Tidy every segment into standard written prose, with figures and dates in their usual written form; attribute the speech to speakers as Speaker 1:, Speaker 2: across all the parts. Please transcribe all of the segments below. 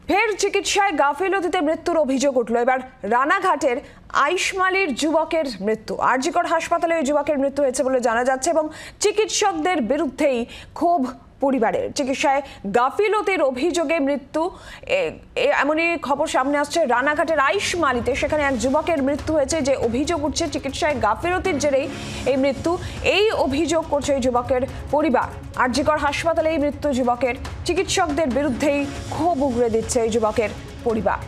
Speaker 1: ফের চিকিৎসায় গাফিলতিতে মৃত্যুর অভিযোগ উঠল। এবার রানাঘাটের আইশমালির যুবকের মৃত্যু। আরজিকর হাসপাতালে ওই যুবকের মৃত্যু হয়েছে বলে জানা যাচ্ছে এবং চিকিৎসকদের বিরুদ্ধেই ক্ষোভ পরিবারের। চিকিৎসায় গাফিলতির অভিযোগে মৃত্যু এমনই খবর সামনে আসছে রানাঘাটের আইশমালিতে। সেখানে এক যুবকের মৃত্যু হয়েছে, যে অভিযোগ উঠছে চিকিৎসায় গাফিলতির জেরেই এই মৃত্যু। এই অভিযোগ করছে এই যুবকের পরিবার। আরজিকর হাসপাতালে এই মৃত্যু যুবকের। চিকিৎসকদের বিরুদ্ধেই ক্ষোভ উগরে দিচ্ছে এই যুবকের পরিবার।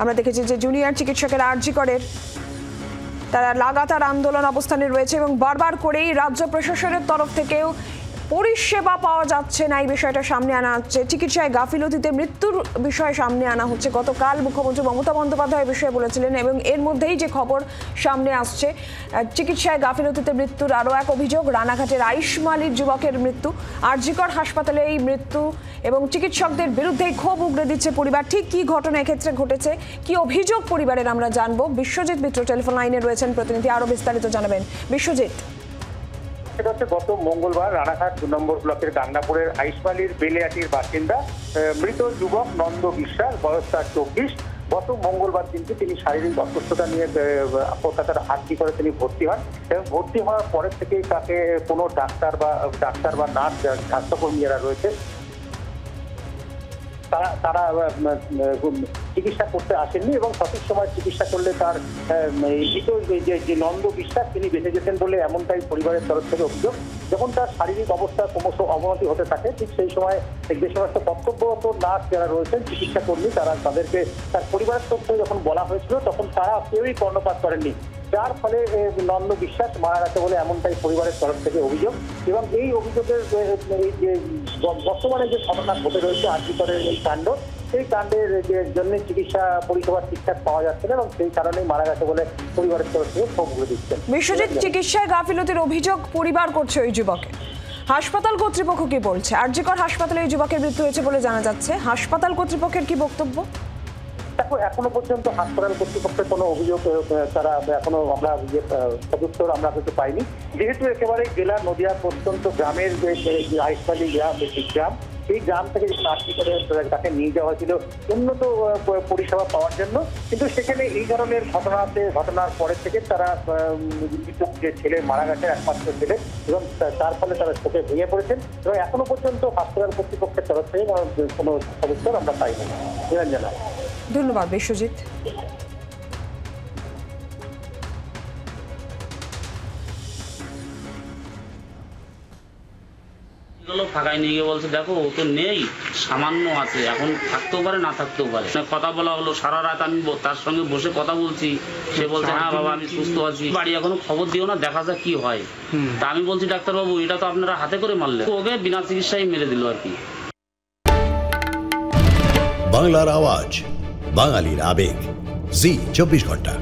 Speaker 1: আমরা দেখেছি যে জুনিয়র চিকিৎসকেরা আরজিকরের তারা লাগাতার আন্দোলন অবস্থানে রয়েছে এবং বারবার করেই রাজ্য প্রশাসনের তরফ থেকেও পরিষেবা পাওয়া যাচ্ছে না, এই বিষয়টা সামনে আনা হচ্ছে। চিকিৎসায় গাফিলতিতে মৃত্যুর বিষয় সামনে আনা হচ্ছে। গতকাল মুখ্যমন্ত্রী মমতা বন্দ্যোপাধ্যায় বিষয়ে বলেছিলেন এবং এর মধ্যেই যে খবর সামনে আসছে চিকিৎসায় গাফিলতিতে মৃত্যুর আরও এক অভিযোগ। রানাঘাটের আইশমালির যুবকের মৃত্যু। আরজিকর হাসপাতালে এই মৃত্যু এবং চিকিৎসকদের বিরুদ্ধেই ক্ষোভ উগরে দিচ্ছে পরিবার। ঠিক কী ঘটনা এক্ষেত্রে ঘটেছে, কি অভিযোগ পরিবারের, আমরা জানবো। বিশ্বজিৎ মিত্র টেলিফোন লাইনে রয়েছেন প্রতিনিধি, আরও বিস্তারিত জানাবেন। বিশ্বজিৎ।
Speaker 2: সেটা হচ্ছে গত মঙ্গলবার রানাঘাট 2 নম্বর ব্লকের গান্নাপুরের আইশমালির বেলেয়াটির বাসিন্দা মৃত যুবক নন্দ বিশ্বাস, বয়স তার 24। গত মঙ্গলবার দিনকে তিনি শারীরিক অসুস্থতা নিয়ে কলকাতার আরজিকরে তিনি ভর্তি হন এবং ভর্তি হওয়ার পরের থেকেই তাকে কোনো ডাক্তার বা নার্স, স্বাস্থ্যকর্মী যারা রয়েছে তারা চিকিৎসা করতে আসেননি এবং সঠিক সময় চিকিৎসা করলে তার যে নন্দ বিশ্বাস তিনি বেঁচে যেতেন বলে এমনটাই পরিবারের তরফ থেকে অভিযোগ। যখন তার শারীরিক অবস্থা ক্রমশ অবনতি হতে থাকে, ঠিক সেই সময় যে সমস্ত কর্তব্যরত নার্স যারা রয়েছেন, চিকিৎসা কর্মী, তাদেরকে তার পরিবারের তরফ থেকে যখন বলা হয়েছিল তখন তারা কেউই কর্ণপাত করেননি, যার ফলে নন্দ বিশ্বাস মারা গেছে বলে এমনটাই পরিবারের তরফ থেকে অভিযোগ। এবং এই অভিযোগের যে বর্তমানে যে ঘটনা ঘটে রয়েছে আরজিকরের এই কাণ্ড, সেই কাণ্ডের জন্য চিকিৎসা পরিষেবা ঠিকঠাক পাওয়া যাচ্ছে না এবং সেই কারণেই মারা গেছে বলে পরিবারের তরফ থেকে ক্ষোভ উগরে দিচ্ছেন।
Speaker 1: বিশ্বজিৎ, চিকিৎসায় গাফিলতির অভিযোগ পরিবার করছে ওই যুবকের। হাসপাতাল কর্তৃপক্ষ কি বলছে? আরজিকর হাসপাতালে এই যুবকের মৃত্যু হয়েছে বলে জানা যাচ্ছে, হাসপাতাল কর্তৃপক্ষের কি বক্তব্য?
Speaker 2: দেখো, এখনো পর্যন্ত হাসপাতাল কর্তৃপক্ষের কোনো অভিযোগ তারা এখনো সদুত্তর আমরা কিন্তু পাইনি, যেহেতু একেবারে জেলা নদিয়া প্রত্যন্ত গ্রামের আইশমালি গ্রাম, এই গ্রাম থেকে যখন আরজিকরে তাকে নিয়ে যাওয়া হয়েছিল উন্নত পরিষেবা পাওয়ার জন্য, কিন্তু সেখানে এই ধরনের ঘটনার পরে থেকে তারা যে ছেলে মারা গেছে, একমাত্র ছেলে, এবং তার ফলে তারা চোখে ভেঙে পড়েছেন এবং এখনো পর্যন্ত হাসপাতাল কর্তৃপক্ষের তরফ থেকে কোনো সদুত্তর আমরা পাইনি। নিরঞ্জনা।
Speaker 1: ধন্যবাদ বিশ্বজিৎ।
Speaker 3: ফাঁকায় নিয়ে গিয়ে বলছে, দেখো ও তো নেই, সামান্য আছে, এখন থাকতেও পারে না থাকতেও পারে। কথা বলা হলো, সারা রাত আমি তার সঙ্গে বসে কথা বলছি, সে বলছে হ্যাঁ বাবা আমি সুস্থ আছি, বাড়ি এখনো খবর দিও না, দেখা যাক কি হয়। তা আমি বলছি ডাক্তারবাবু এটা তো আপনারা হাতে করে মারলেন, ওকে বিনা চিকিৎসায় মেরে দিল আর কি।
Speaker 4: বাংলার আওয়াজ, বাঙালির আবেগ, জি 24 ঘন্টা।